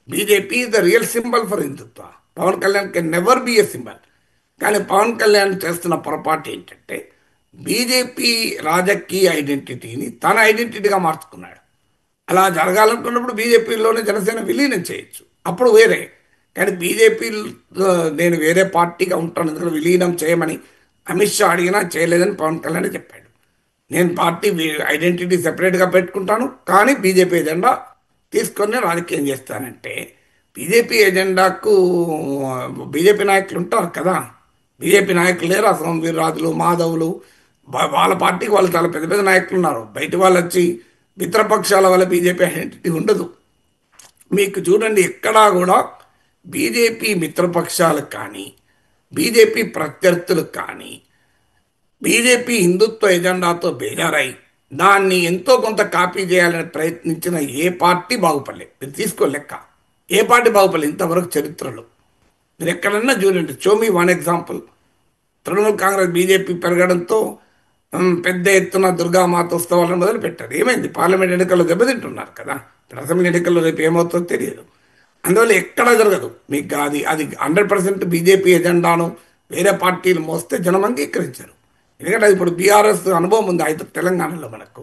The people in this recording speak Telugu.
BJP is the real symbol for Hindutva. Pavan Kalyan can never be a symbol. కానీ పవన్ కళ్యాణ్ చేస్తున్న పొరపాటు ఏంటంటే బీజేపీ రాజకీయ ఐడెంటిటీని తన ఐడెంటిటీగా మార్చుకున్నాడు. అలా జరగాలనుకున్నప్పుడు బీజేపీలోనే జనసేన విలీనం చేయొచ్చు, అప్పుడు వేరే. కానీ బీజేపీ నేను వేరే పార్టీగా ఉంటాను ఎందుకంటే విలీనం చేయమని అమిత్ షా అడిగినా చేయలేదని పవన్ కళ్యాణ్ చెప్పాడు. నేను పార్టీ ఐడెంటిటీ సెపరేట్గా పెట్టుకుంటాను, కానీ బీజేపీ ఎజెండా తీసుకొని రాజకీయం చేస్తానంటే బీజేపీ ఎజెండాకు బీజేపీ నాయకులు ఉంటారు కదా. బీజేపీ నాయకులు లేరు, అసలు వీర్రాజులు మాధవులు వాళ్ళ పార్టీకి వాళ్ళు చాలా పెద్ద పెద్ద నాయకులు ఉన్నారు. బయట వాళ్ళు వచ్చి మిత్రపక్షాల వల్ల బీజేపీ ఐడెంటిటీ ఉండదు. మీకు చూడండి, ఎక్కడా కూడా బీజేపీ మిత్రపక్షాలకు కానీ బీజేపీ ప్రత్యర్థులకు కానీ బీజేపీ హిందుత్వ ఎజెండాతో బేజారై దాన్ని ఎంతో కొంత కాపీ చేయాలని ప్రయత్నించిన ఏ పార్టీ బాగుపడలేదు. మీరు తీసుకో లెక్క, ఏ పార్టీ బాగుపడలేదు ఇంతవరకు చరిత్రలో. మీరు ఎక్కడన్నా చూడండి, show me one example. Trinamool Congress BJP పెరగడంతో పెద్ద ఎత్తున దుర్గామాత ఉత్సవాలను మొదలుపెట్టారు. ఏమైంది? పార్లమెంట్ ఎన్నికల్లో దెబ్బతింటున్నారు కదా. ఇప్పుడు అసెంబ్లీ ఎన్నికల్లో రేపు ఏమవుతుందో తెలియదు. అందువల్ల ఎక్కడా జరగదు. మీకు అది 100% బీజేపీ ఎజెండాను వేరే పార్టీలు మోస్తే జనం అంగీకరించారు. ఎందుకంటే ఇప్పుడు బీఆర్ఎస్ అనుభవం ఉంది అయితే తెలంగాణలో మనకు.